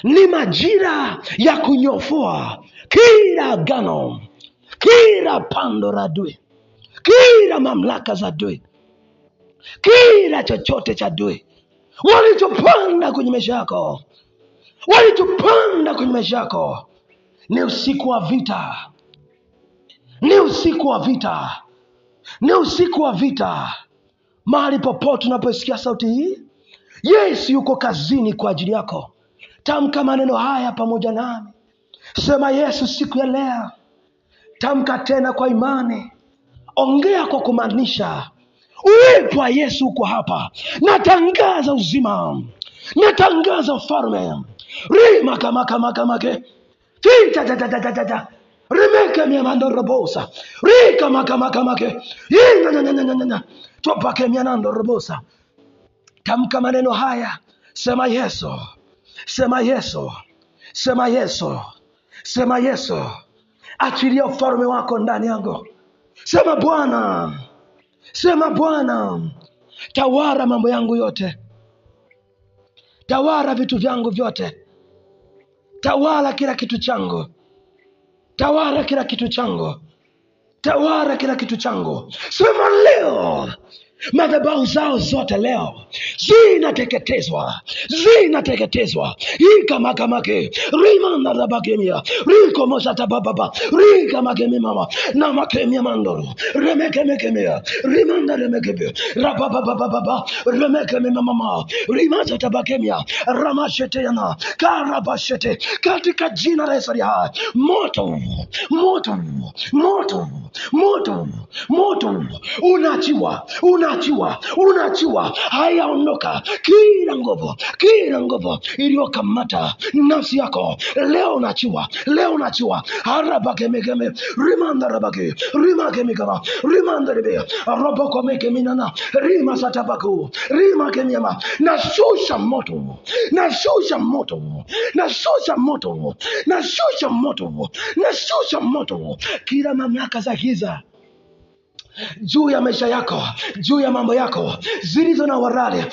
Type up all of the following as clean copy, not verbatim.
Ni majira ya kunyofoa kila agano, kila pando la adui, kila mamlaka za adui, kila chochote cha adui walichopanda kwenye maisha yako, walichopanda kwenye maisha yako. Ni usiku wa vita, ni usiku wa vita, ni usiku wa vita. Mahali popote unaposikia sauti hii, Yesu yuko kazini kwa ajili yako. Tamka maneno haya pamoja nami. Sema, Yesu, siku ya leo. Tamka tena kwa imani. Ongea kwa kumaanisha. Uwepo wa Yesu uko hapa. Natangaza uzima, natangaza ufalme. Rima kama Tita Remeke miamando robosa. Rika makamake. Topake mianando robosa. Tamka maneno haya. Sema, Yesu. Sema, Yesu. Sema, Yesu. Sema, Yesu. Achilia ufalme wako ndani yangu. Sema, Bwana. Sema, Bwana. Tawala mambo yangu yote. Tawala vitu vyangu vyote. Tawala kila kitu changu. Tawala kila kitu changu. Tawala kila kitu changu. Sema, leo madhabahu zao zote leo zinateketezwa, zinateketezwa. Ika makamake rimanda rabakemia riko mosata baba rika makemi mama na makemi mandoro remekemekemia rimanda remekebe rababababa remekemi mama rimata tabakemia ramashete yana karabashete katika jina la Yesu. Moto moto moto moto moto unachiwa, unachiwa. Haya, ondoka kila nguvu iliyokamata nafsi yako. Leo unachiwa, leo unachiwa. Harabakemekeme rimanda rabake rimakemekama rimanda rebe robokomekeminana rima satabaku rima kemiama. Nashusha moto, nashusha moto, nashusha moto, nashusha moto, nashusha moto. Kila mamlaka za giza juu ya maisha yako, juu ya mambo yako zilizo na warale,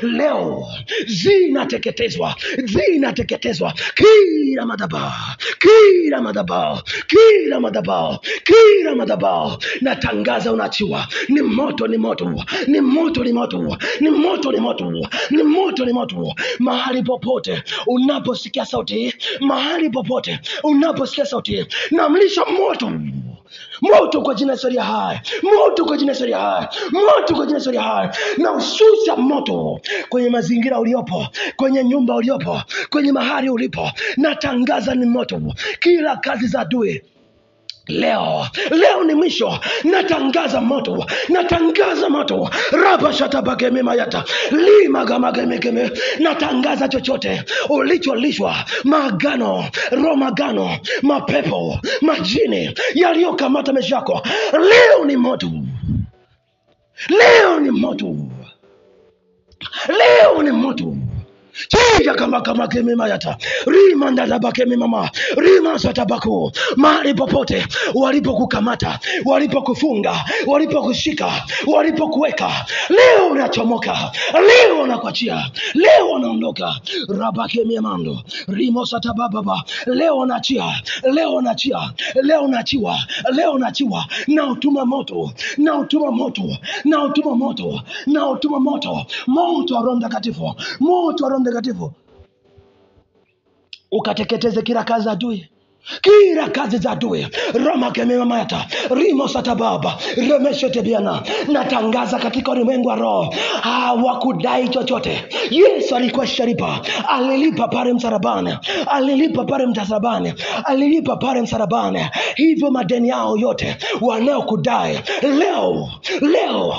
leo zinateketezwa, zinateketezwa. Kila madhabahu, kila madhabahu, kila madhabahu, kila madhabahu, natangaza unachiwa. Ni moto, ni moto, ni moto, ni moto, ni moto, ni moto, ni moto, ni moto. Mahali popote unaposikia sauti, mahali popote unaposikia sauti, namlisha moto. Moto kwa jina la hai, moto kwa jina la hai, moto kwa jina la hai. Na ushusha moto kwenye mazingira uliopo, kwenye nyumba uliopo, kwenye mahali ulipo. Natangaza ni moto. Kila kazi za adui leo ni mwisho. Natangaza moto, natangaza moto. Raba shatabake mayata lima gamageme. Natangaza chochote ulicholishwa, magano, romagano, mapepo, majini yaliyokamata maisha yako, leo ni moto, leo ni moto, leo ni moto. Chija kama kemima yata rima ndalaba kemima rima satabaku. Mahali popote walipokukamata, walipokufunga, walipokushika, walipokuweka, leo unachomoka, leo unakuachia, leo unaondoka. Rabake miamando rimo satababa, leo unaachia, leo unaachia, leo unachiwa, leo unachiwa. Na utuma moto, na utuma moto, na utuma moto, na utuma moto, moto wa Roho Mtakatifu, moto wa Roho Mtakatifu ukateketeze kila kazi za adui, kila kazi za adui. Rama kememamata rimo satababa remeshete biana. Natangaza katika ulimwengu wa roho, hawakudai chochote. Yesu alikuwa sharipa, alilipa pale msalabani, alilipa pale msalabani, alilipa pale msalabani. Hivyo madeni yao yote wanaokudai leo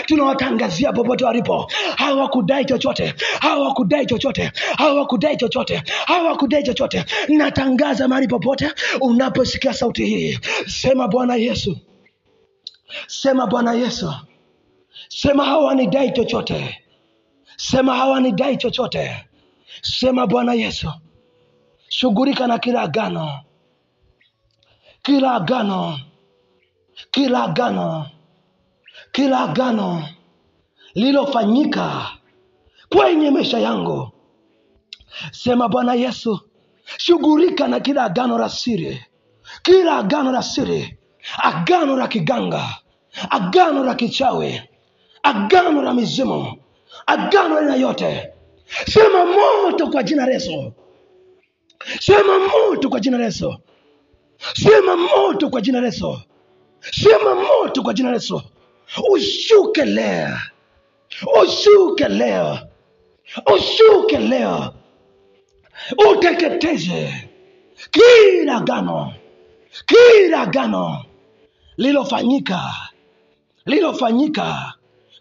tunawatangazia popote walipo, hawakudai chochote, hawakudai chochote, hawakudai chochote, hawakudai chochote. Natangaza mahali popote unaposikia sauti hii, sema, Bwana Yesu, sema, Bwana Yesu, sema, hawanidai chochote, sema, hawanidai chochote, sema, Bwana Yesu, shughulika na kila agano, kila agano, kila agano, kila agano lilofanyika kwenye maisha yangu. Sema Bwana Yesu, shughulika na kila agano la siri, kila agano la siri, agano la kiganga, agano la kichawi, agano la mizimu, agano aina yote. Sema moto kwa jina la Yesu. Sema moto kwa jina la Yesu. Sema moto kwa jina la Yesu. Sema moto kwa jina la Yesu. Ushuke leo. Ushuke leo. Ushuke leo. Uteketeze kila agano, kila agano lilofanyika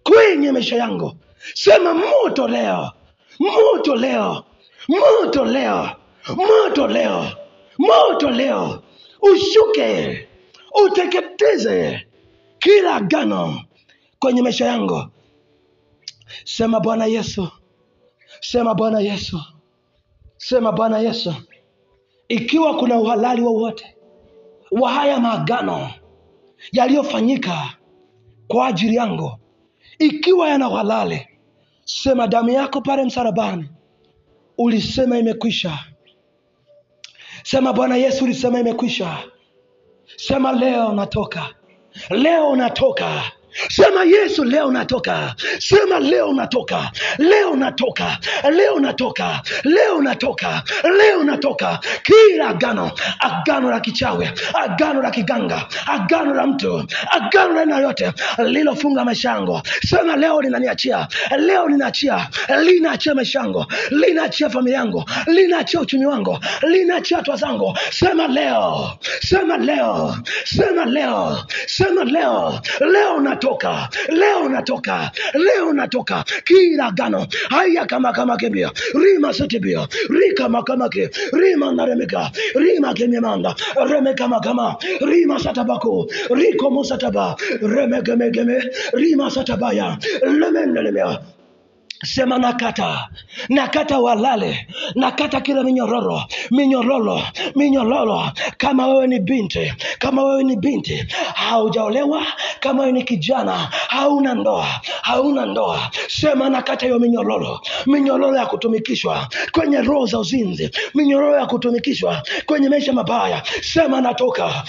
kwenye maisha yangu. Sema moto leo, moto leo, moto leo, moto leo, moto leo. Ushuke, uteketeze kila agano kwenye maisha yangu. Sema Bwana Yesu. Sema Bwana Yesu. Sema Bwana Yesu. Ikiwa kuna uhalali wowote wa haya maagano yaliyofanyika kwa ajili yangu, ikiwa yana uhalali, sema damu yako pale msalabani ulisema imekwisha. Sema Bwana Yesu ulisema imekwisha. Sema leo natoka. Leo natoka. Sema Yesu leo natoka. Sema leo natoka. Leo natoka. Leo natoka. Leo natoka. Leo natoka. Kila agano, agano la kichawi, agano la kiganga, agano la mtu, agano la aina yote lilofunga maisha yangu, sema leo linaniachia. Leo linaachia. Linaachia maisha yangu, linaachia familia yangu, linaachia uchumi wangu, linaachia hatua zangu. Sema leo. Sema leo. Sema leo. Sema leo. Leo natoka. Leo natoka. Leo natoka. Kila agano haya kama kebia rima setibia rika makamake rima naremeka rima kememanda remeka makama rima satabako riko musataba remekemekeme rima satabaya lemendelemea. Sema nakata walale, nakata kila minyororo. Kama wewe ni binti, haujaolewa, kama wewe ni kijana, hauna ndoa, sema nakata hiyo minyororo ya kutumikishwa kwenye roho za uzinzi, minyororo ya kutumikishwa kwenye maisha mabaya. Sema natoka.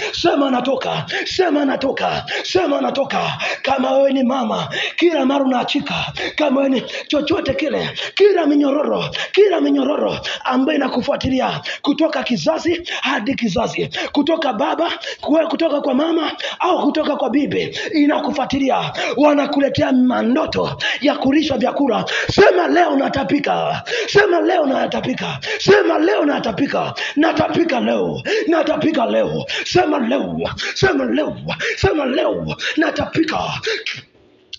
Kama wewe ni mama, kila mara unaachika. Kama wewe ni chochote kile, kila minyororo ambayo inakufuatilia kutoka kizazi hadi kizazi, kutoka baba, kutoka kwa mama au kutoka kwa bibi, inakufuatilia, wanakuletea mandoto ya kulishwa vyakula. Sema leo natapika. Sema leo natapika. Sema leo natapika. Natapika leo. Natapika leo. Sema leo. Sema leo. Sema leo natapika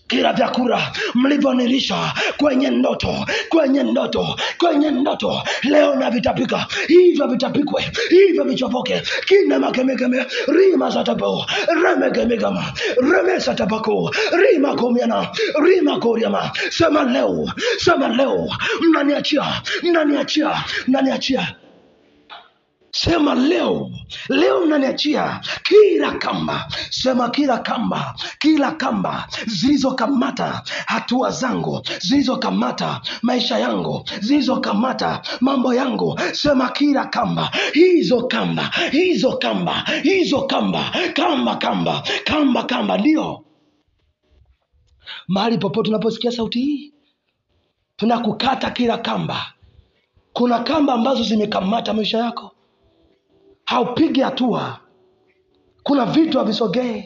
kila vyakula mlivyonilisha kwenye ndoto leo na vitapika. Hivyo vitapikwe, hivyo vichopoke. Kina makemekeme rima satabo remekemegama remesa tabako rima komiana rima koriama. Sema leo mnaniachia. Sema leo mnaniachia kila kamba. Sema kila kamba zilizokamata hatua zangu, zilizokamata maisha yangu, zilizokamata mambo yangu. Sema kila kamba, hizo kamba. Ndio mahali popote tunaposikia sauti hii, tunakukata kila kamba. Kuna kamba ambazo zimekamata maisha yako, haupigi hatua. Kuna vitu havisogei.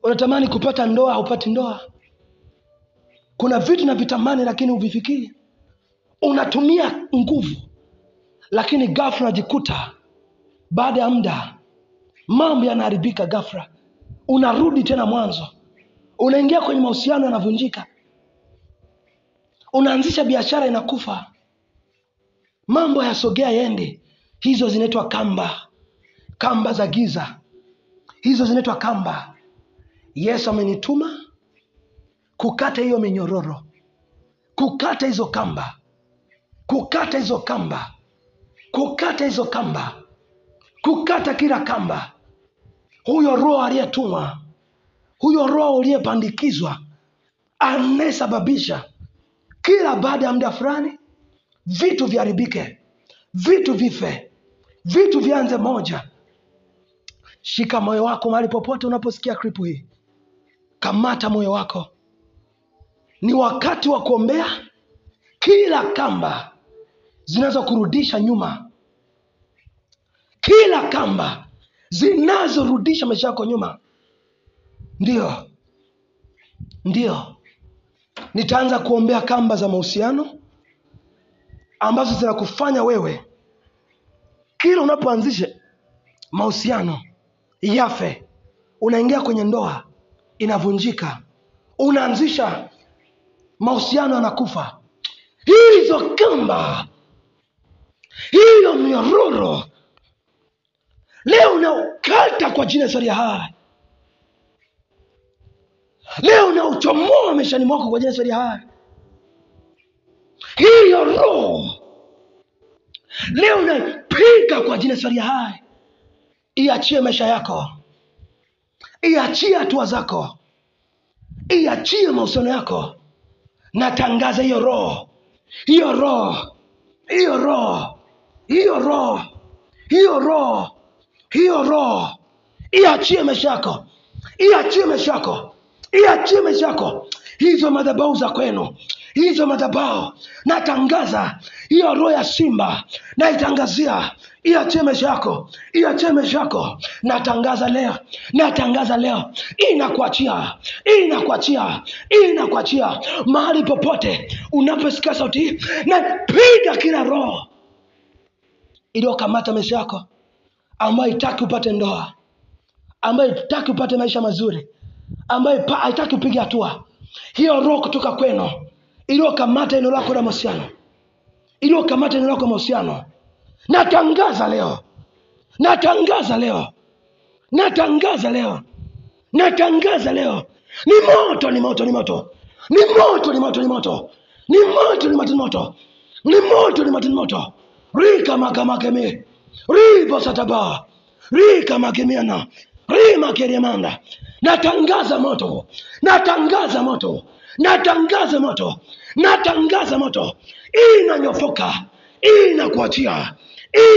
Unatamani kupata ndoa, haupati ndoa. Kuna vitu na vitamani lakini huvifikiri. Unatumia nguvu, lakini ghafla unajikuta baada ya muda mambo yanaharibika ghafla. Unarudi tena mwanzo. Unaingia kwenye mahusiano yanavunjika. Unaanzisha biashara inakufa. Mambo yasogea yende. Hizo zinaitwa kamba za giza. Hizo zinaitwa kamba. Yesu amenituma kukata hiyo minyororo, kukata hizo kamba, kukata kila kamba. Huyo roho aliyetumwa, huyo roho uliyepandikizwa, anayesababisha Kila baada ya muda fulani vitu viharibike, vitu vife, vitu vianze moja. Shika moyo wako mahali popote unaposikia klipu hii. Kamata moyo wako. Ni wakati wa kuombea kila kamba zinazokurudisha nyuma, kila kamba zinazorudisha maisha yako nyuma. Ndio nitaanza kuombea kamba za mahusiano ambazo zinakufanya wewe kila unapoanzisha mahusiano yafe. Unaingia kwenye ndoa inavunjika, unaanzisha mahusiano yanakufa. Hizo kamba, hiyo mnyororo leo unaukata kwa jina la hai. Leo unauchomoa maishani mwako kwa jina la hai. Hiyo roho leo unaipiga kwa jina la hai. Iachie maisha yako, iachie hatua zako, iachie mahusiano yako. Natangaza hiyo roho, hiyo roho, hiyo roho, hiyo roho, hiyo roho, hiyo roho, iachie maisha yako, iachie maisha yako, iachie maisha yako. Hizo madhabahu za kwenu, hizo madhabahu, natangaza hiyo roho ya simba, naitangazia iachie maisha yako, iachie maisha yako. Natangaza leo, natangaza leo, inakuachia, inakuachia, inakuachia. Mahali popote unaposikia sauti hii, napiga kila roho iliyokamata maisha yako, ambayo haitaki upate ndoa, ambayo haitaki upate maisha mazuri, ambayo haitaki upige hatua. Hiyo roho kutoka kwenu iliyokamata eneo lako la mahusiano, iliyokamata eneo lako la mahusiano, natangaza leo, natangaza leo, natangaza leo, natangaza leo. Ni moto, ni moto, ni moto, ni moto, ni moto, ni moto, ni moto, ni moto, ni moto, ni moto, ni moto, ni moto. Rika makamake, ribo sataba, rika makemiana, rima keriamanda. Natangaza moto, natangaza moto, natangaza moto, natangaza moto. Inanyofoka, inakuachia,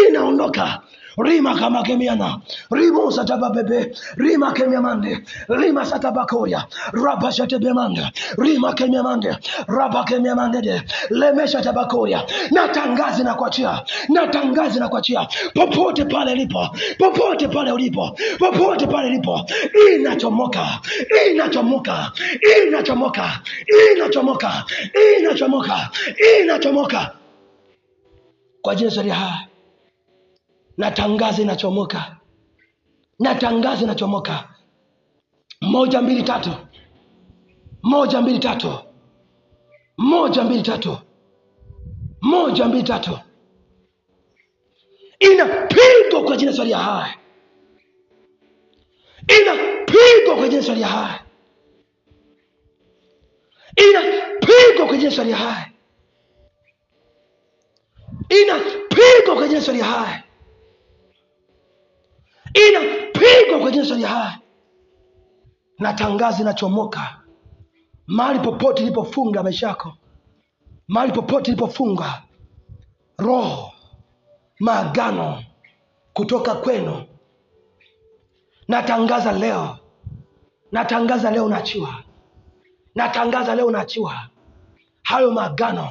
inaondoka. Rima kama kemiana, rimu sataba bebe, rima kemiamande, rima sataba koya, raba shatebemande, rima kemiamande, raba kemiamande, lemesha tabakoya. Natangaza na kuachia, natangaza na kuachia. Popote pale lipo, popote pale ulipo, popote pale lipo, inachomoka, inachomoka, inachomoka, inachomoka, inachomoka, inachomoka kwa jina la hai. Natangaza inachomoka, natangaza inachomoka. 1 2 3, 1 2 3, 1 2 3, 1 2 3. Inapigwa kwa jina la hai, inapigwa kwa jina la hai, inapigwa kwa jina la hai, inapigwa kwa jina la hai, inapigwa kwa jina la hai. Natangaza inachomoka mahali popote ilipofunga maisha yako, mahali popote ilipofunga roho, maagano kutoka kwenu. Natangaza leo, natangaza leo unaachiwa, natangaza leo unaachiwa hayo maagano.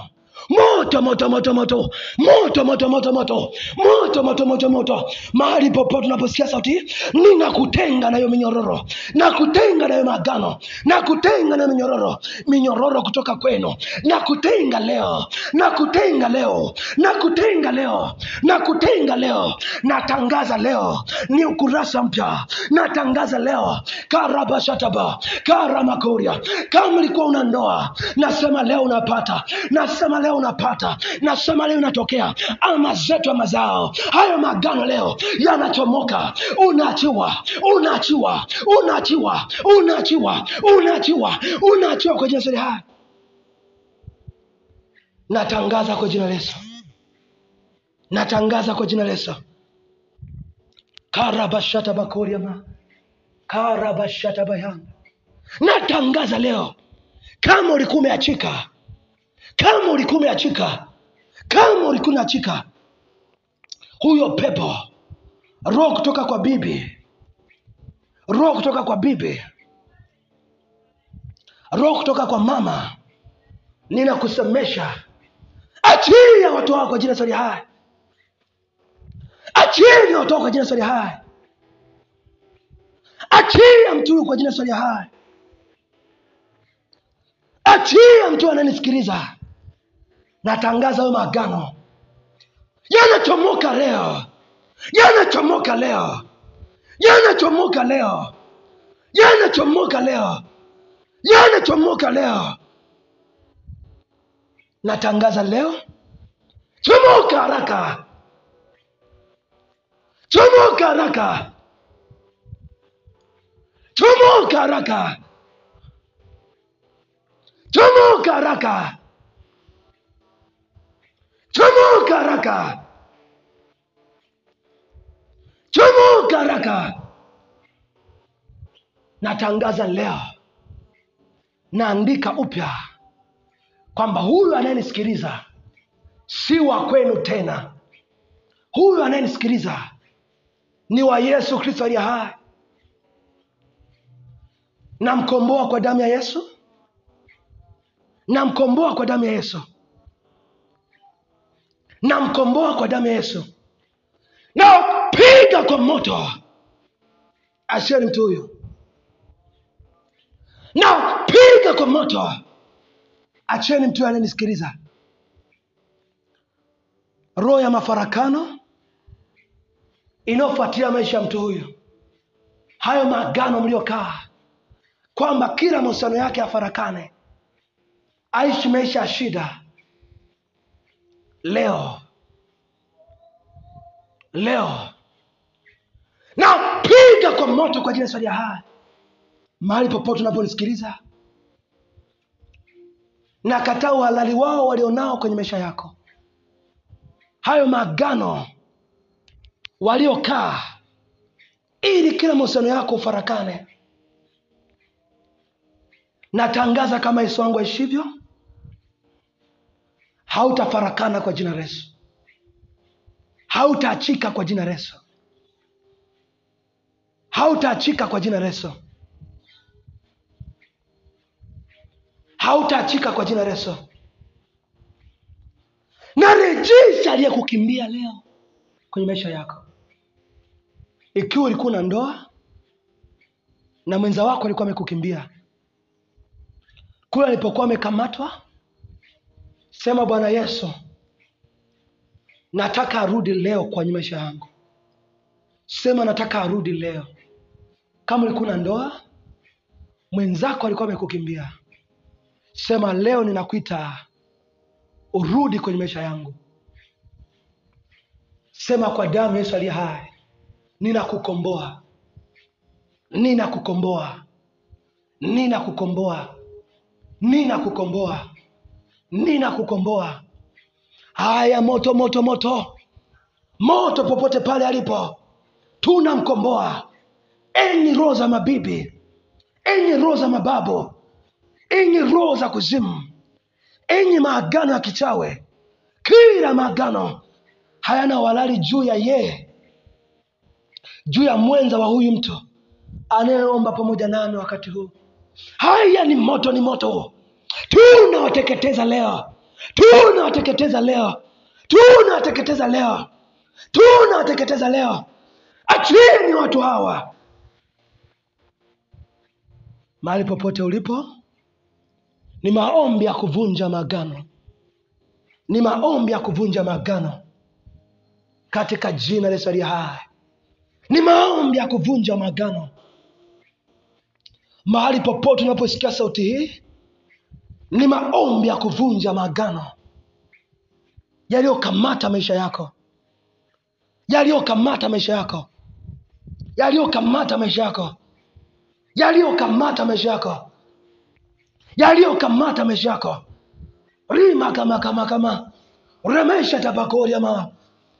Moto, moto, moto, moto, moto, moto, moto, moto, moto, moto, moto, moto. Mahali popote unaposikia sauti, ninakutenga na hiyo minyororo, nakutenga na hiyo maagano, nakutenga na minyororo, minyororo kutoka kwenu. Nakutenga leo, nakutenga leo, nakutenga leo, nakutenga leo. Natangaza leo ni ukurasa mpya. Natangaza leo karabashataba, karamakoria. Kama ulikuwa una ndoa, nasema leo unapata, nasema leo unapata, nasema leo unatokea. Ama zetu ama zao, hayo magano leo yanachomoka. Unaachiwa, unaachiwa, unaachiwa, unaachiwa, unaachiwa, unaachiwa kwa jina la hai. Natangaza kwa jina la Yesu, natangaza kwa jina la Yesu. Karabashata bakoriama, karabashata bayanga. Natangaza leo, kama ulikuwa umeachika, Kama ulikuwa umeachika, kama ulikuwa umeachika, huyo pepo, roho kutoka kwa bibi, roho kutoka kwa bibi, roho kutoka kwa mama, ninakusemesha, achia watu wako kwa jina la Yesu hai. Achia watu wako kwa jina la Yesu hai. Achia mtu kwa jina la Yesu hai. Achia mtu ananisikiliza. Natangaza hayo maagano yanachomoka leo, yanachomoka leo, yanachomoka leo, yanachomoka leo, yanachomoka leo. Natangaza leo, chomoka haraka, chomoka haraka, chomoka haraka, chomoka haraka, chomoka haraka, chomoka haraka. Natangaza leo, naandika upya kwamba huyu anayenisikiliza si wa kwenu tena. Huyu anayenisikiliza ni wa Yesu Kristo aliye hai. Namkomboa kwa damu ya Yesu. Namkomboa kwa damu ya Yesu. Namkomboa kwa damu ya Yesu. Na piga kwa moto. Asieni mtu huyo. Na piga kwa moto. Acheni mtu anayenisikiliza. Roho ya mafarakano inofuatia maisha ya mtu huyo. Hayo maagano mliokaa kwamba kila mahusiano yake yafarakane, aishi maisha ya shida, leo na piga kwa moto kwa jina la Yesu hai. Mahali popote unaponisikiliza, na kataa uhalali wao walionao kwenye maisha yako. Hayo maagano waliokaa ili kila mahusiano yako ufarakane, natangaza kama Yesu wangu aishivyo, hautafarakana kwa jina la Yesu. Hautaachika kwa jina la Yesu. Hautaachika kwa jina la Yesu. Hautaachika kwa jina la Yesu. Na rejesha aliyekukimbia leo kwenye maisha yako. Ikiwa ulikuwa na ndoa na mwenza wako alikuwa amekukimbia, kule alipokuwa amekamatwa, sema Bwana Yesu, nataka arudi leo kwenye maisha yangu. Sema nataka arudi leo. Kama ulikuwa na ndoa, mwenzako alikuwa amekukimbia, sema leo ninakuita urudi kwenye maisha yangu. Sema kwa damu Yesu aliye hai, ninakukomboa. Ninakukomboa. Ninakukomboa. Ninakukomboa. Ninakukomboa. Haya, moto moto moto. Moto popote pale alipo, tunamkomboa. Enyi roho za mabibi, enyi roho za mababu, enyi roho za kuzimu, enyi maagano ya kichawe, kila maagano hayana walali juu ya yeye, juu ya mwenza wa huyu mtu anayeomba pamoja nami wakati huu. Haya ni moto, ni moto. Tunawateketeza leo. Tunawateketeza leo. Tunawateketeza leo. Tunawateketeza leo. Achieni watu hawa. Mahali popote ulipo, ni maombi ya kuvunja maagano. Ni maombi ya kuvunja maagano katika jina la Yesu aliye hai. Ni maombi ya kuvunja maagano. Mahali popote unaposikia sauti hii, ni maombi ya kuvunja maagano yaliyokamata maisha yako, yaliyokamata maisha yako, yaliyokamata maisha yako, yaliyokamata maisha yako, yaliyokamata maisha yako. Rima kama remesha tabakori ama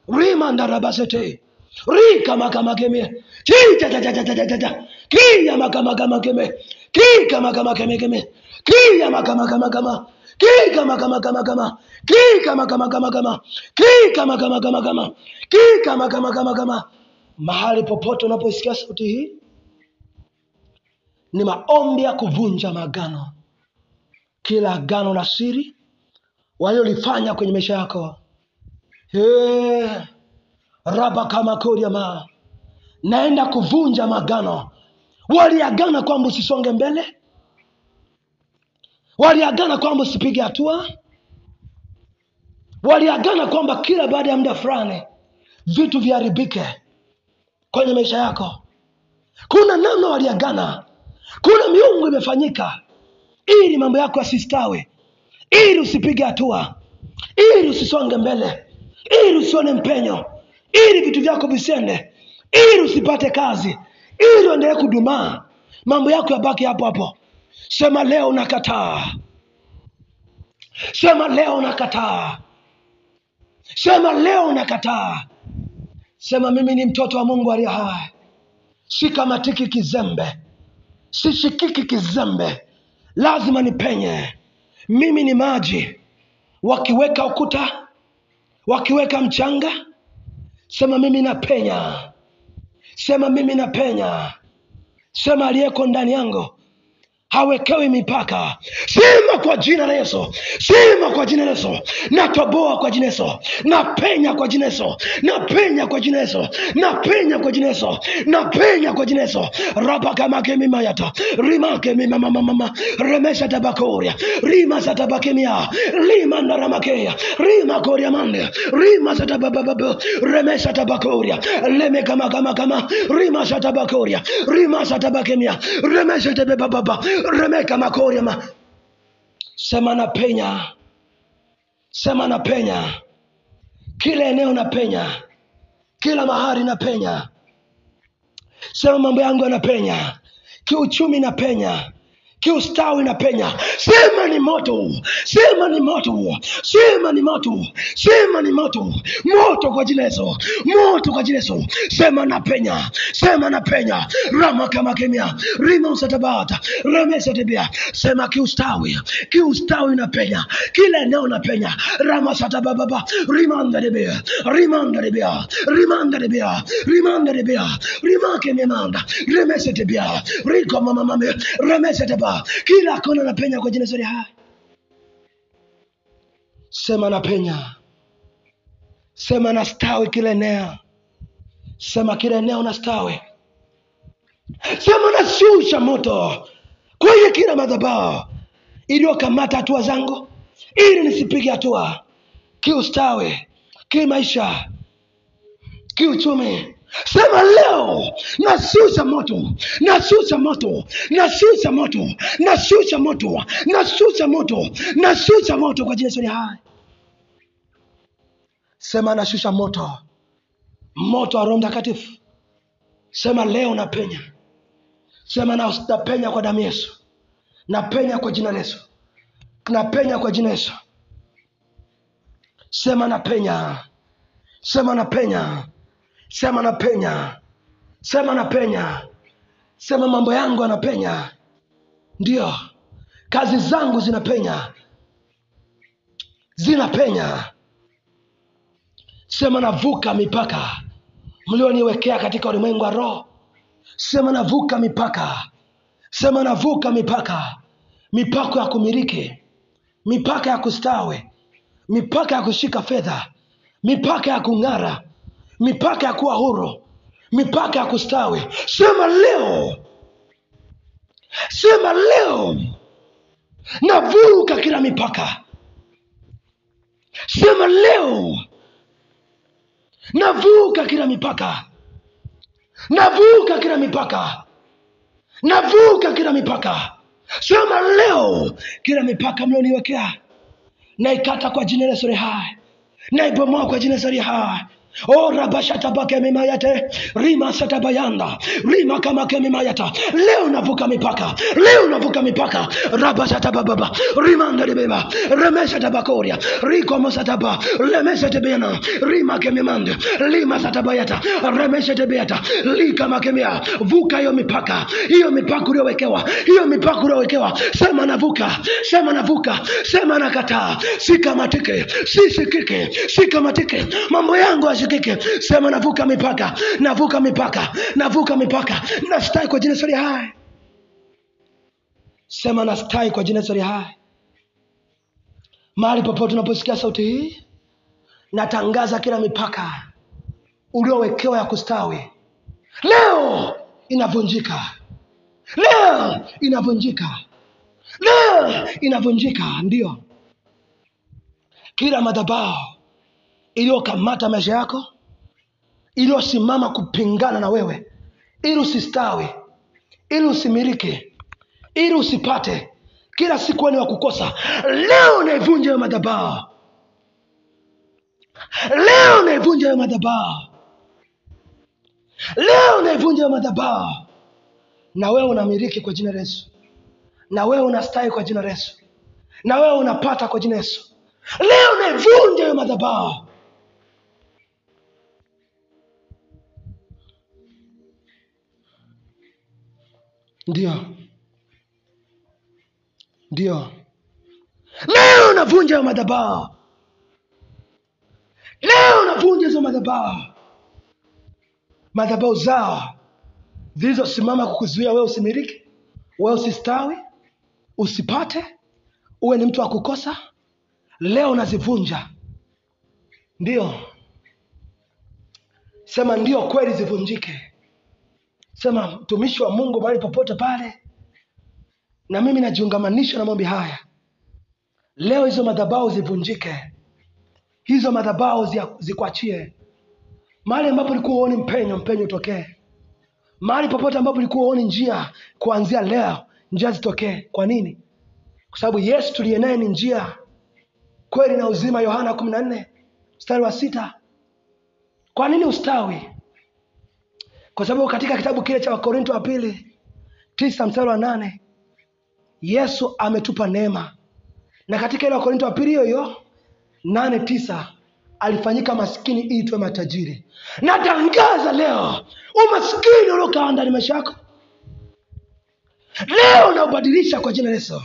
rima ndarabasete rika kama keme kia kama keme Kika makama keme. Kia makama kama kama. Kika makama kama kama. Kika makama kama kama. Kika makama kama kama. Kika makama kama kama. Mahali popote unaposikia sauti hii, ni maombi ya kuvunja maagano. Kila agano la siri waliolifanya kwenye maisha yako. Raba kama koriama. Naenda kuvunja maagano. Waliagana kwamba usisonge mbele. Waliagana kwamba usipige hatua. Waliagana kwamba kila baada ya muda fulani vitu viharibike kwenye maisha yako. Kuna namna waliagana. Kuna miungu imefanyika ili mambo yako yasistawe, ili usipige hatua, ili usisonge mbele, ili usione mpenyo, ili vitu vyako visende, ili usipate kazi, ili uendelee kudumaa, mambo yako yabaki hapo hapo. Sema leo nakataa. Sema leo nakataa. Sema leo nakataa. Sema mimi ni mtoto wa Mungu aliye hai. Sikamatiki kizembe. Sishikiki kizembe. Lazima nipenye. Mimi ni maji. Wakiweka ukuta, wakiweka mchanga, sema mimi napenya. Sema mimi napenya. Sema aliyeko ndani yangu hawekewi mipaka. Sema kwa jina la Yesu. Sema kwa jina la Yesu. Natoboa kwa jina la Yesu. Napenya kwa jina la Yesu. Napenya kwa jina la Yesu. Napenya kwa jina la Yesu. Napenya kwa jina la Yesu. Raba kama kemi mayata. Rima kemi mama mama. Remesha tabakoria. Rima satabakemia. Rima naramakeya. Rima koria mande. Rima satabababa. Remesha tabakoria. Leme kama kama kama. Rima satabakoria. Rima satabakemia. Remesha tabababa. Remeka makoria ma. Sema na penya. Sema na penya. Kila eneo na penya. Kila mahali na penya. Sema mambo yangu yanapenya. Kiuchumi na penya. Kiustawi na penya. Sema ni moto. Sema ni moto. Sema ni moto. Sema ni moto. Moto kwa jina la Yesu. Moto kwa jina la Yesu. Sema na penya. Sema na penya. Rama kama kemia. Rima usatabata. Remesa tebia. Sema kiustawi. Kiustawi na penya. Kila eneo na penya. Rama satababa. Rimanda debia. Rimanda debia. Rimanda debia. Rimanda debia. Rima kemia. Remesa tebia. Riko mama mame. Remesa tebia. Kila kona na penya kwa jina zuri hai. Sema na penya. Sema na stawi kila eneo. Sema kila eneo na stawi. Sema na shusha moto kwenye kila madhabahu iliyokamata hatua zangu ili nisipige hatua. Kiustawi, kimaisha, kiuchumi. Sema leo nashusha moto. Nashusha moto. Nashusha moto. Nashusha moto. Nashusha moto. Nashusha moto kwa jina la hai. Sema nashusha moto. Moto wa Roho Mtakatifu. Sema leo napenya. Sema napenya kwa damu ya Yesu. Napenya kwa jina la Yesu. Napenya kwa jina la Yesu. Sema napenya. Sema napenya. Sema napenya. Sema napenya. Sema mambo yangu yanapenya. Ndio. Kazi zangu zinapenya. Zinapenya. Sema navuka mipaka mlioniwekea katika ulimwengu wa roho. Sema navuka mipaka. Sema navuka mipaka. Mipaka ya kumiliki. Mipaka ya kustawi. Mipaka ya kushika fedha. Mipaka ya kung'ara. Mipaka ya kuwa huru. Mipaka ya kustawi. Sema leo. Sema leo. Navuka kila mipaka. Sema leo. Navuka kila mipaka. Navuka kila mipaka. Navuka kila mipaka. Sema leo. Kila mipaka mlioniwekea naikata kwa jina la Yesu hai. Naibomoa kwa jina la Yesu hai. O rabashatabake mimayate, rima satabayanda, rima kama kemimayata. Leo navuka mipaka, leo navuka mipaka. Rabashatababa, rimanda libeba, remeshatabakoria, riko mosataba, lemeshatebena, rima kemimande, lima satabayata, remeshatebeata, lika makemia. Vuka hiyo mipaka, hiyo mipaka uliowekewa, hiyo mipaka uliowekewa. Sema navuka, sema navuka, sema nakataa. Sikamatike, sisikike, sikamatike. Mambo yangu yashikike. Sema navuka mipaka, navuka mipaka, navuka mipaka. Nastai kwa jina sali hai. Sema nastai kwa jina sali hai. Mahali popote unaposikia sauti hii, natangaza kila mipaka uliowekewa ya kustawi leo inavunjika. Leo inavunjika. Leo inavunjika. Ndio. Kila madhabahu iliyokamata maisha yako, iliyosimama kupingana na wewe, ili usistawi, ili usimirike, ili usipate, kila siku ni wa kukosa, leo naivunja hiyo madhabahu. Leo naivunja hiyo madhabahu. Leo naivunja hiyo madhabahu. Na wewe unamiriki kwa jina la Yesu. Na wewe unastawi kwa jina la Yesu. Na wewe unapata kwa jina la Yesu. Leo naivunja hiyo madhabahu. Ndio. Ndio. Leo navunja hiyo madhabahu. Leo navunja hizo madhabahu. Madhabahu zao zilizosimama kukuzuia wewe usimiriki, wewe usistawi, usipate, uwe ni mtu wa kukosa, leo nazivunja. Ndio. Sema ndio kweli zivunjike. Sema mtumishi wa Mungu mahali popote pale, na mimi najiungamanisha na maombi haya. Leo hizo madhabahu zivunjike. Hizo madhabahu zikuachie. Mahali ambapo ulikuwa uone mpenyo, mpenyo utokee. Mahali popote ambapo ulikuwa uone njia, kuanzia leo njia zitokee. Kwa nini? Kwa sababu Yesu tuliye naye ni njia, kweli na uzima. Yohana 14:6. Kwa nini ustawi? Kwa sababu katika kitabu kile cha Wakorintho wa pili 9:8 Yesu ametupa neema. Na katika ile Wakorintho wa pili hiyo 8:9 alifanyika maskini ili tuwe matajiri. Natangaza leo umaskini uliokaa ndani maisha yako, leo unabadilisha kwa jina la Yesu.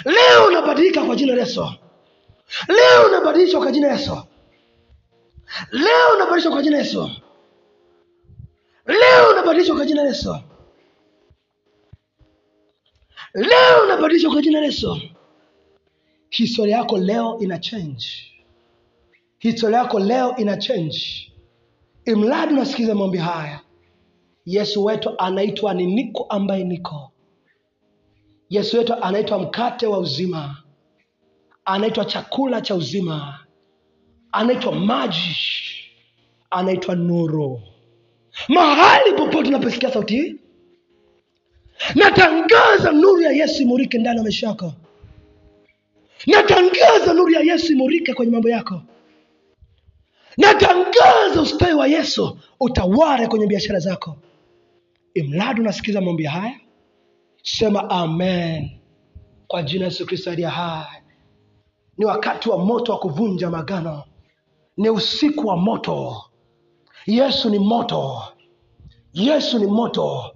Leo unabadilika kwa jina la Yesu. Leo unabadilisha kwa jina la Yesu. Leo unabadilisha kwa jina la Yesu. Leo unabadilisha kwa jina la Yesu. Leo unabadilisha kwa jina la Yesu. Historia yako leo ina change. Historia yako leo ina change. Imradi unasikiza maombi haya. Yesu wetu anaitwa ni niko ambaye niko. Yesu wetu anaitwa mkate wa uzima. Anaitwa chakula cha uzima. Anaitwa maji. Anaitwa nuru. Mahali popote unaposikia sauti hii, natangaza nuru ya Yesu imurike ndani ya maisha yako. Natangaza nuru ya Yesu imurike kwenye mambo yako. Natangaza ustawi wa Yesu utawale kwenye biashara zako. Imradi unasikiza maombi haya, sema amen kwa jina la Yesu Kristo aliye hai. Ni wakati wa moto wa kuvunja magano. Ni usiku wa moto. Yesu ni moto. Yesu ni moto.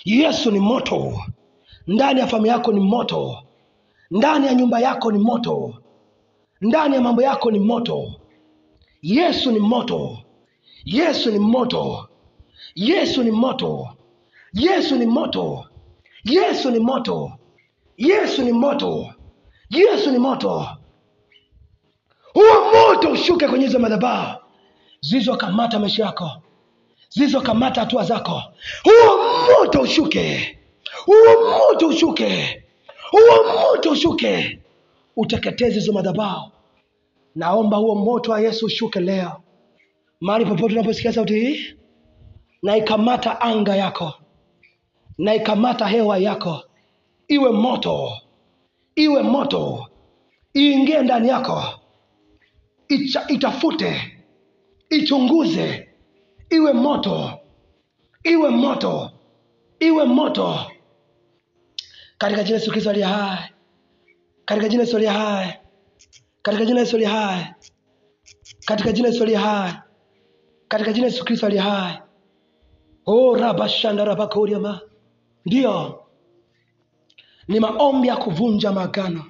Yesu ni moto. Ndani ya familia yako ni moto. Ndani ya nyumba yako ni moto. Ndani ya mambo yako ni moto. Yesu ni moto. Yesu ni moto. Yesu ni moto. Yesu ni moto. Yesu ni moto. Yesu ni moto. Yesu ni moto. Huo moto ushuke kwenye hizo madhabahu zilizokamata maisha yako, zilizokamata hatua zako. Huo moto ushuke. Huo moto ushuke. Huo moto ushuke. Uteketeze hizo madhabahu. Naomba huo moto wa Yesu ushuke leo. Mahali popote unaposikia sauti hii, na ikamata anga yako, na ikamata hewa yako. Iwe moto. Iwe moto. Iingie ndani yako. Itafute. ichunguze, iwe moto, iwe moto, iwe moto, katika jina la Yesu Kristo aliye hai, katika jina la Yesu aliye hai, katika jina la Yesu aliye hai, katika jina la Yesu aliye hai, katika jina la Yesu Kristo aliye hai. Oh, rabashanda rabakoriama. Ndio ni maombi ya kuvunja maagano.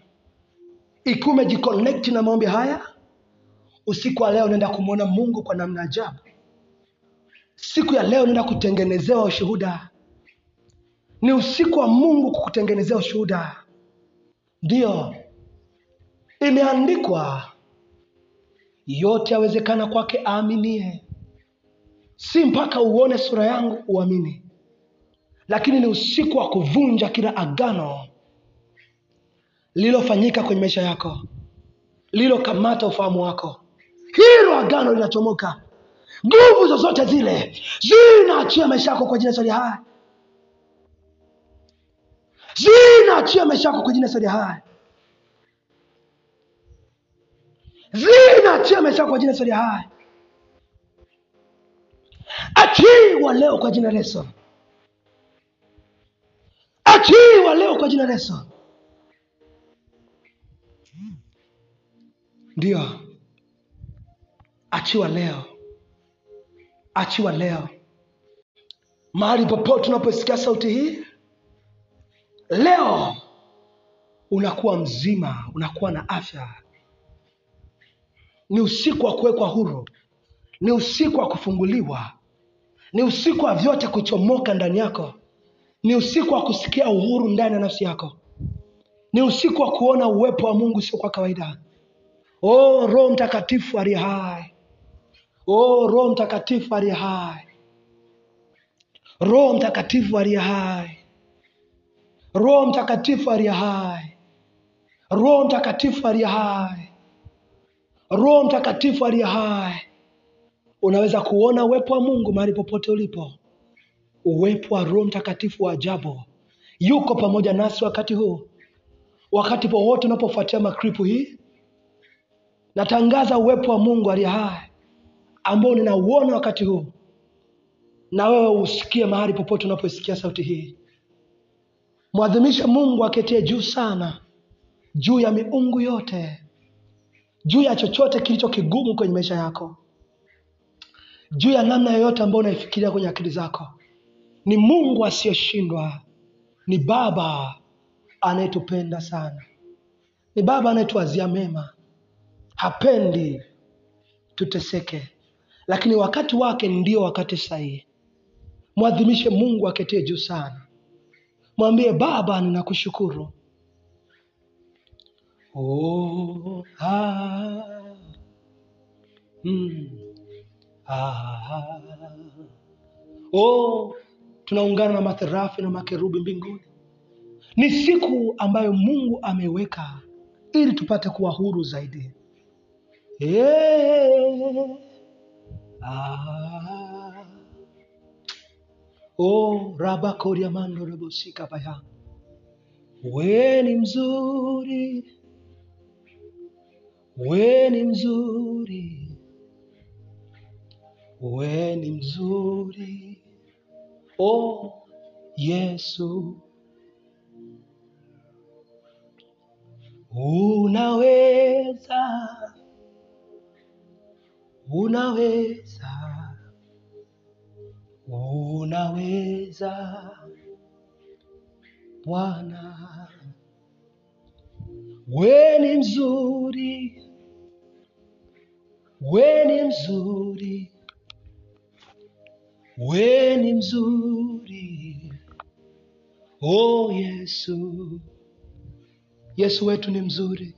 Ikiwa umejiconnect na maombi haya, usiku wa leo unaenda kumwona Mungu kwa namna ajabu. Siku ya leo unaenda kutengenezewa ushuhuda. Ni usiku wa Mungu kukutengenezea ushuhuda. Ndio imeandikwa, yote yawezekana kwake aaminie. Si mpaka uone sura yangu uamini, lakini ni usiku wa kuvunja kila agano lililofanyika kwenye maisha yako, lililokamata ufahamu wako. Hilo agano linachomoka. Nguvu zozote zile zinaachia maisha yako kwa jina la Yesu hai. Zinaachia maisha yako kwa jina la Yesu hai. Zinaachia maisha yako kwa jina la Yesu hai. Achiwa leo kwa jina la Yesu. Achiwa leo kwa jina la Yesu. Ndio. Achiwa leo. Achiwa leo. Mahali popote unaposikia sauti hii, leo unakuwa mzima, unakuwa na afya. Ni usiku wa kuwekwa huru. Ni usiku wa kufunguliwa. Ni usiku wa vyote kuchomoka ndani yako. Ni usiku wa kusikia uhuru ndani ya nafsi yako. Ni usiku wa kuona uwepo wa Mungu sio kwa kawaida. Oh, Roho Mtakatifu aliye hai. Oh, Roho Mtakatifu aliye hai. Roho Mtakatifu aliye hai. Roho Mtakatifu aliye hai. Roho Mtakatifu aliye hai. Roho Mtakatifu aliye hai. Unaweza kuona uwepo wa Mungu mahali popote ulipo. Uwepo wa Roho Mtakatifu wa ajabu yuko pamoja nasi wakati huu. Wakati popote unapofuatia makripu hii, natangaza uwepo wa Mungu aliye hai ambao ninauona wakati huu. Na wewe usikie mahali popote unaposikia sauti hii. Mwadhimisha Mungu aketie juu sana, juu ya miungu yote, juu ya chochote kilicho kigumu kwenye maisha yako, juu ya namna yoyote ambayo unaifikiria kwenye akili zako. Ni Mungu asiyeshindwa. Ni Baba anayetupenda sana. Ni Baba anayetuwazia mema. Hapendi tuteseke, lakini wakati wake ndio wakati sahihi. Mwadhimishe Mungu aketie juu sana. Mwambie, Baba ninakushukuru. Oh, Oh, tunaungana na matherafi na makerubi mbinguni. Ni siku ambayo Mungu ameweka ili tupate kuwa huru zaidi. Oh, rabakoria mando rebosika baya. We ni mzuri. We ni mzuri. We ni mzuri. Oh, Yesu. Unaweza. Unaweza. Unaweza. Bwana. We ni mzuri. We ni mzuri. We ni mzuri. Oh, Yesu. Yesu wetu ni mzuri.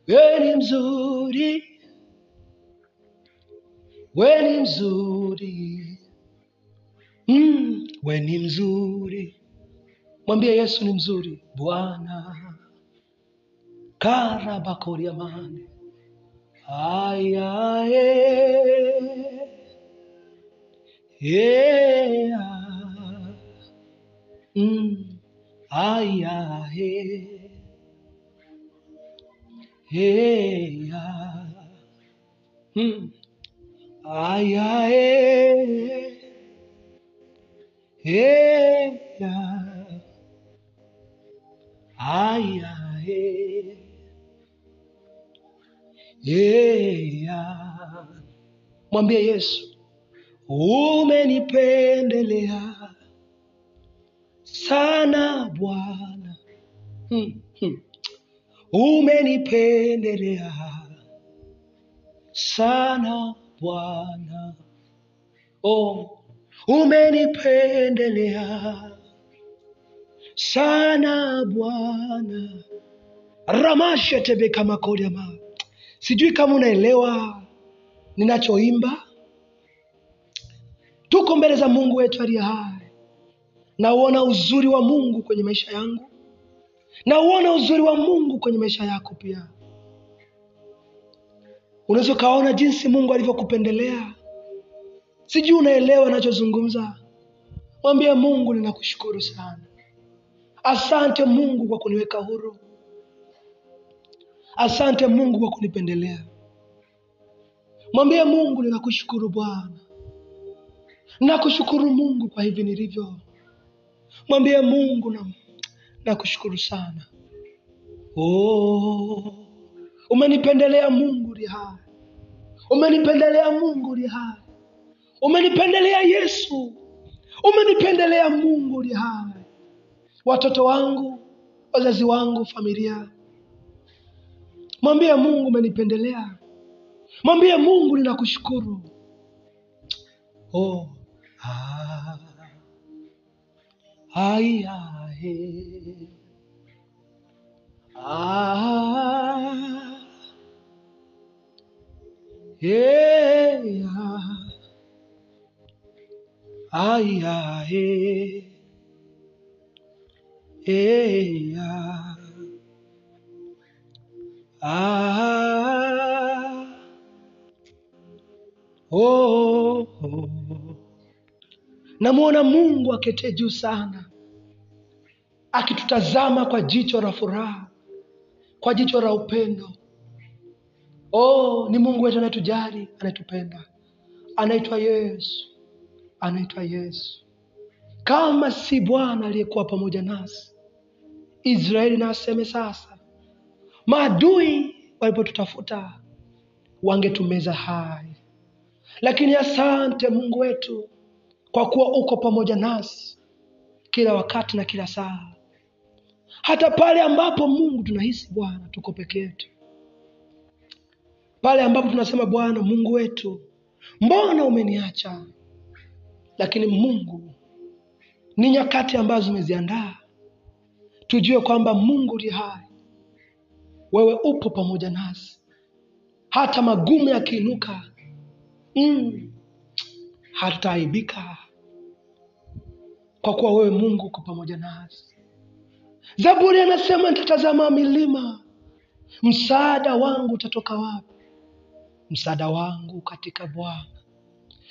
We ni mzuri. We ni mzuri. We ni mzuri. Mwambie Yesu ni mzuri. Bwana. Karabakoria mane. Aya, aya, mwambie Yesu, umenipendelea sana Bwana, umenipendelea sana Bwana, oh, umenipendelea sana Bwana. Ramashe tebe kama kodama. Sijui kama unaelewa ninachoimba. Tuko mbele za Mungu wetu aliye hai. Na uona uzuri wa Mungu kwenye maisha yangu. Na uona uzuri wa Mungu kwenye maisha yako pia. Unaweza kaona jinsi Mungu alivyokupendelea. Sijui unaelewa ninachozungumza. Mwambie Mungu, ninakushukuru sana. Asante Mungu kwa kuniweka huru. Asante Mungu kwa kunipendelea. Mwambie Mungu, ninakushukuru Bwana. Nakushukuru Mungu kwa hivi nilivyo. Mwambie Mungu, nakushukuru sana. Oh, umenipendelea Mungu li hai. Umenipendelea Mungu li hai. Umenipendelea Yesu. Umenipendelea Mungu li hai. Watoto wangu, wazazi wangu, familia. Mwambie Mungu, umenipendelea. Mwambie Mungu, ninakushukuru. Oh, Namuona Mungu akete juu sana, akitutazama kwa jicho la furaha, kwa jicho la upendo. Oh, ni Mungu wetu anatujali, anatupenda. Anaitwa Yesu. Anaitwa Yesu. Kama si Bwana aliyekuwa pamoja nasi, Israeli na aseme sasa, maadui walipotutafuta wangetumeza hai. Lakini asante Mungu wetu kwa kuwa uko pamoja nasi kila wakati na kila saa. Hata pale ambapo Mungu tunahisi Bwana tuko peke yetu. Pale ambapo tunasema Bwana Mungu wetu, mbona umeniacha? Lakini Mungu, ni nyakati ambazo umeziandaa tujue kwamba Mungu li hai. Wewe upo pamoja nasi. Hata magumu yakiinuka, hatutaaibika, kwa kuwa wewe Mungu uko pamoja nasi. Zaburi anasema, nitatazama milima, msaada wangu utatoka wapi? Msaada wangu katika Bwana,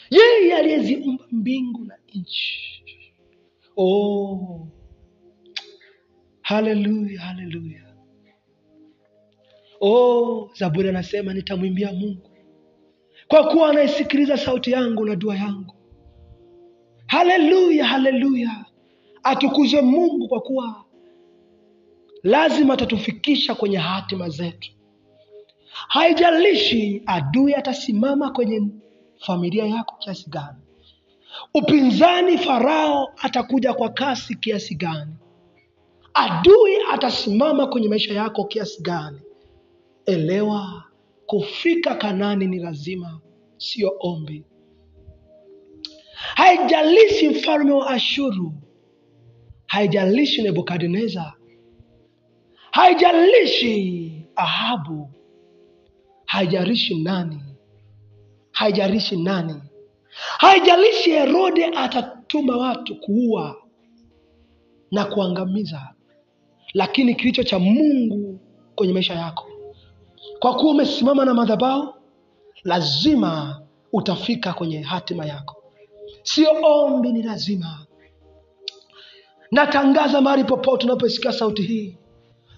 yeye aliyeziumba mbingu na nchi. Oh, haleluya, haleluya. Oh, Zaburi anasema, nitamwimbia Mungu kwa kuwa anaisikiliza sauti yangu na dua yangu. Haleluya, haleluya. Atukuze Mungu kwa kuwa lazima atatufikisha kwenye hatima zetu. Haijalishi adui atasimama kwenye familia yako kiasi gani. Upinzani Farao atakuja kwa kasi kiasi gani. Adui atasimama kwenye maisha yako kiasi gani. Elewa, kufika Kanaani ni lazima, sio ombi. Haijalishi mfalme wa Ashuru, haijalishi Nebukadneza, haijalishi Ahabu, haijalishi nani, haijalishi Herode atatuma watu kuua na kuangamiza. Lakini kilicho cha Mungu kwenye maisha yako, kwa kuwa umesimama na madhabahu, lazima utafika kwenye hatima yako. Sio ombi, ni lazima. Natangaza mahali popote unaposikia sauti hii,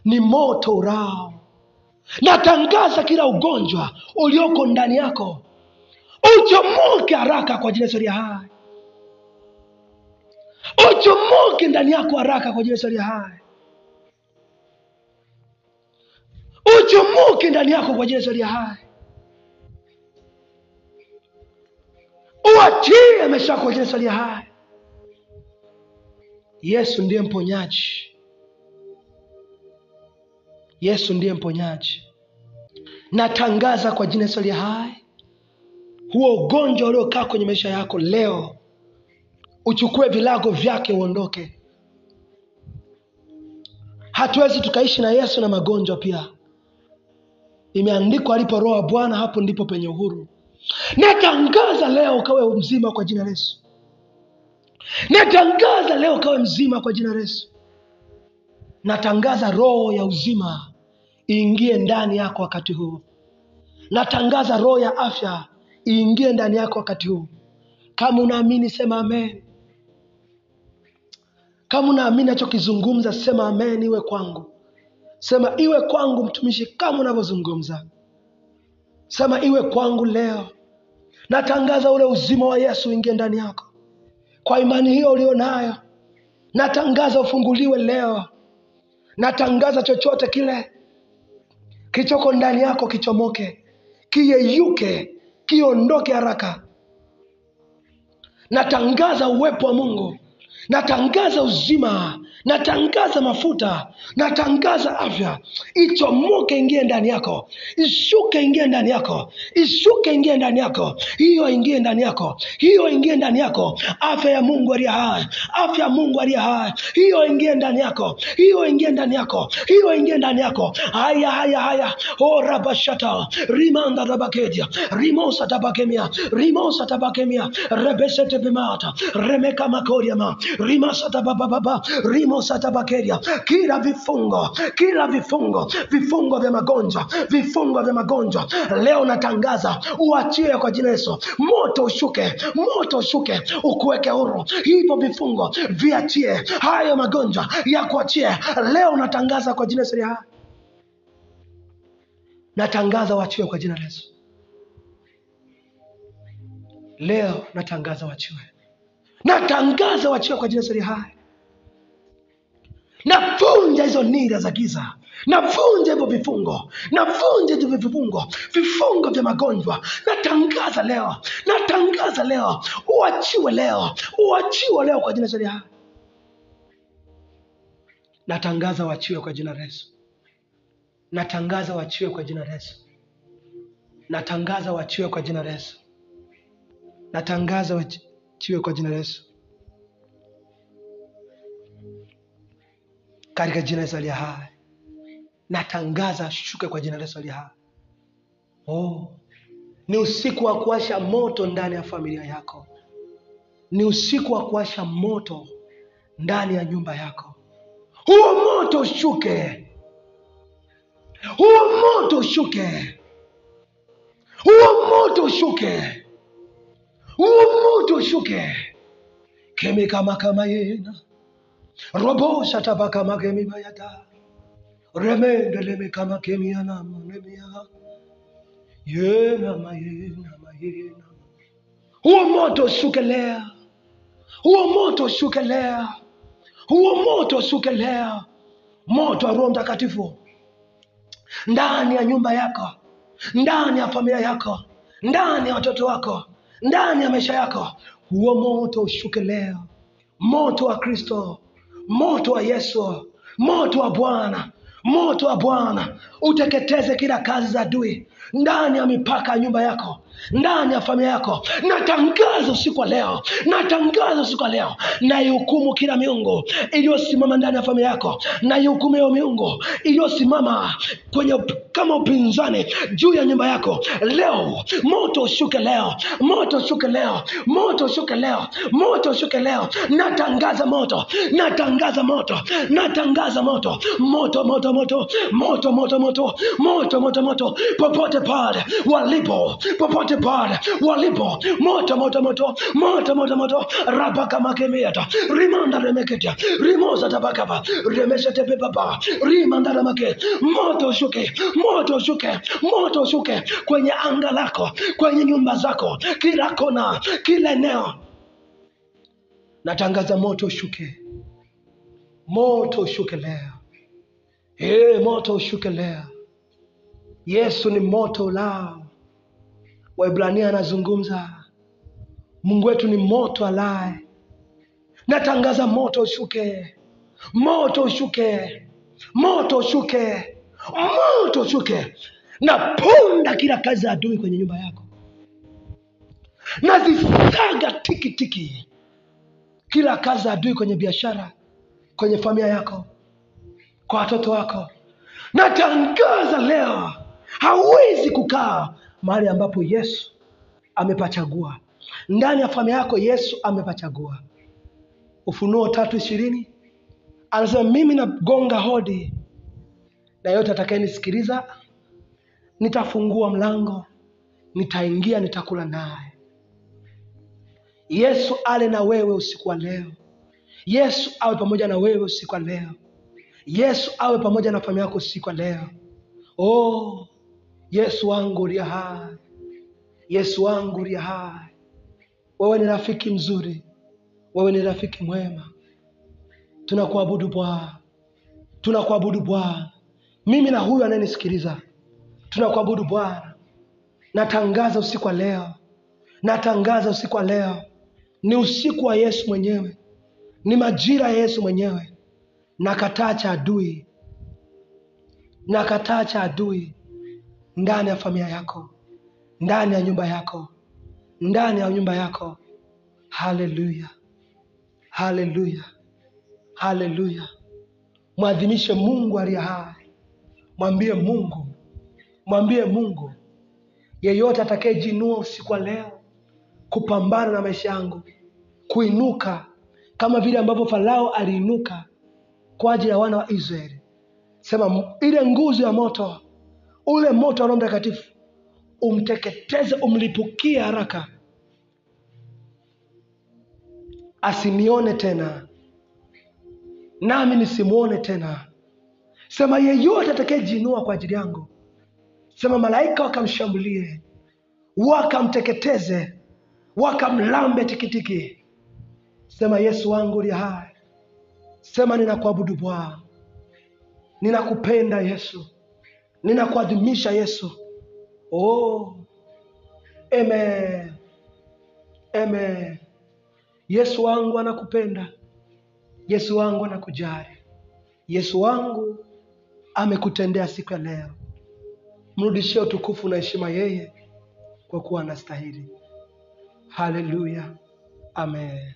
ni moto urao. Natangaza kila ugonjwa ulioko ndani yako, Uchomoke haraka kwa jina la Yesu aliye hai. Uchomoke ndani yako haraka kwa jina la Yesu aliye hai. Uchomoke ndani yako kwa jina la Yesu aliye hai. Uachie maisha yako kwa jina la Yesu aliye hai. Yesu ndiye mponyaji. Yesu ndiye mponyaji. Natangaza kwa jina la Yesu aliye hai, huo ugonjwa uliokaa kwenye maisha yako leo uchukue vilago vyake uondoke. Hatuwezi tukaishi na Yesu na magonjwa pia. Imeandikwa alipo Roho wa Bwana hapo ndipo penye uhuru. Natangaza leo ukawe mzima kwa jina la Yesu. Natangaza leo ukawe mzima kwa jina la Yesu. Natangaza roho ya uzima iingie ndani yako wakati huu. Natangaza roho ya afya iingie ndani yako wakati huu. Kama unaamini sema amen. Kama unaamini nachokizungumza sema amen. Iwe kwangu. Sema iwe kwangu mtumishi kama unavyozungumza. Sema iwe kwangu leo. Natangaza ule uzima wa Yesu uingie ndani yako. Kwa imani hiyo ulionayo, natangaza ufunguliwe leo. Natangaza chochote kile kichoko ndani yako kichomoke, kiyeyuke, kiondoke haraka. Natangaza uwepo wa Mungu. Natangaza uzima. Natangaza mafuta. Natangaza afya. Ichomoke ingie ndani yako. Ishuke ingie ndani yako. Ishuke ingie ndani yako. Hiyo ingie ndani yako. Hiyo ingie ndani yako. Afya ya Mungu aliye hai. Afya ya Mungu aliye hai. Hiyo ingie ndani yako. Hiyo ingie ndani yako. Hiyo ingie ndani yako. Haya haya haya. O rabashata. Rimanda rabakedia. Rimosa tabakemia. Rimosa tabakemia. Rebesete bimata. Remeka makoriama. Rimasata baba, rimosata bakeria. Kila vifungo vya magonjwa, vifungo vya magonjwa leo natangaza uachie kwa jina la Yesu. Moto ushuke, ukuweke huru. Hivyo vifungo viachie, hayo magonjwa ya kuachie leo natangaza kwa jina la Yesu. Natangaza uachie kwa jina la Yesu. Leo natangaza uachie. Natangaza uachie kwa jina la Yesu hai. Navunja hizo nira za giza. Navunja hivyo vifungo. Navunja hivyo vifungo vya magonjwa. Natangaza leo. Natangaza leo. Uachiwe leo. Uachiwe leo kwa jina la Yesu hai. Natangaza uachiwe kwa jina la Yesu. Natangaza uachiwe kwa jina la Yesu. Natangaza uachiwe kwa jina la Yesu. Natangaza uachiwe kwa jina la Yesu. Katika jina la Yesu aliye hai. Natangaza shuke kwa jina la Yesu aliye hai. Ni usiku wa kuwasha moto ndani ya familia yako. Ni usiku wa kuwasha moto ndani ya nyumba yako. Huo moto ushuke. Huo moto ushuke. Huo moto ushuke. Huo moto ushuke. Kemi kama yena. Robo shataba kama kemi bayata. Remende kama kemi yana mnemia. Yena mayena. Huo moto ushuke leo. Huo moto ushuke leo. Huo moto ushuke leo. Moto wa Roho Mtakatifu ndani ya nyumba yako, ndani ya familia yako, ndani ya watoto wako, ndani ya maisha yako. Huo moto ushuke leo. Moto wa Kristo, moto wa Yesu, moto wa Bwana, moto wa Bwana uteketeze kila kazi za adui ndani ya mipaka ya nyumba yako, ndani ya familia yako. Natangaza usiku wa leo, natangaza usiku wa leo, na ihukumu kila miungu iliyosimama ndani ya familia yako, na ihukumu hiyo miungu iliyosimama kwenye kama upinzani juu ya nyumba yako leo. Moto ushuke leo, moto ushuke leo, moto ushuke leo, moto ushuke leo. Natangaza moto, natangaza moto, natangaza moto, moto moto moto moto moto moto moto moto moto popote pale walipo, popote pale walipo, moto moto moto moto moto moto, rabaka makemiata rimanda remeketa rimoza tabakaba remeshete baba rimanda ramake, moto shuke, moto shuke, moto shuke kwenye anga lako, kwenye nyumba zako, kila kona, kila eneo. Natangaza moto shuke, moto shuke leo. Moto shuke leo. Yesu ni moto lao. Waebrania anazungumza, Mungu wetu ni moto alai. Natangaza moto shuke, moto shuke, moto shuke, moto shuke. Naponda kila kazi ya adui kwenye nyumba yako, nazisaga tiki tiki kila kazi ya adui kwenye biashara, kwenye familia yako, kwa watoto wako. Natangaza leo, hawezi kukaa mahali ambapo Yesu amepachagua. Ndani ya familia yako Yesu amepachagua. Ufunuo 3:20 anasema, mimi nagonga hodi, na yote atakayenisikiliza nitafungua mlango, nitaingia, nitakula naye. Yesu ale na wewe usiku wa leo. Yesu awe pamoja na wewe usiku wa leo. Yesu awe pamoja na familia yako usiku wa leo. Oh, Yesu wangu uliye hai, Yesu wangu uliye hai. Wewe ni rafiki mzuri, wewe ni rafiki mwema. Tunakuabudu Bwana, tunakuabudu Bwana. Mimi na huyu anayenisikiliza tunakuabudu Bwana. Natangaza usiku wa leo, natangaza usiku wa leo ni usiku wa Yesu mwenyewe, ni majira ya Yesu mwenyewe. Nakataa cha adui, nakataa cha adui ndani ya familia yako, ndani ya nyumba yako, ndani ya nyumba yako. Haleluya, haleluya, haleluya. Mwadhimishe Mungu aliye hai. Mwambie Mungu, mwambie Mungu, yeyote atakayejinua usiku wa leo kupambana na maisha yangu, kuinuka kama vile ambavyo Farao aliinuka kwa ajili ya wana wa Israeli, sema ile nguzo ya moto, ule moto wa Roho Mtakatifu umteketeze, umlipukie haraka, asinione tena nami nisimuone tena. Sema yeyote atakayejinua kwa ajili yangu, sema malaika wakamshambulie, wakamteketeze, wakamlambe tikitiki. Sema Yesu wangu uliye hai. Sema ninakuabudu Bwana, ninakupenda Yesu, ninakuadhimisha Yesu. Oh, amen, amen. Yesu wangu anakupenda, Yesu wangu anakujali, Yesu wangu amekutendea siku ya leo. Mrudishie utukufu na heshima yeye, kwa kuwa anastahili. Haleluya, amen.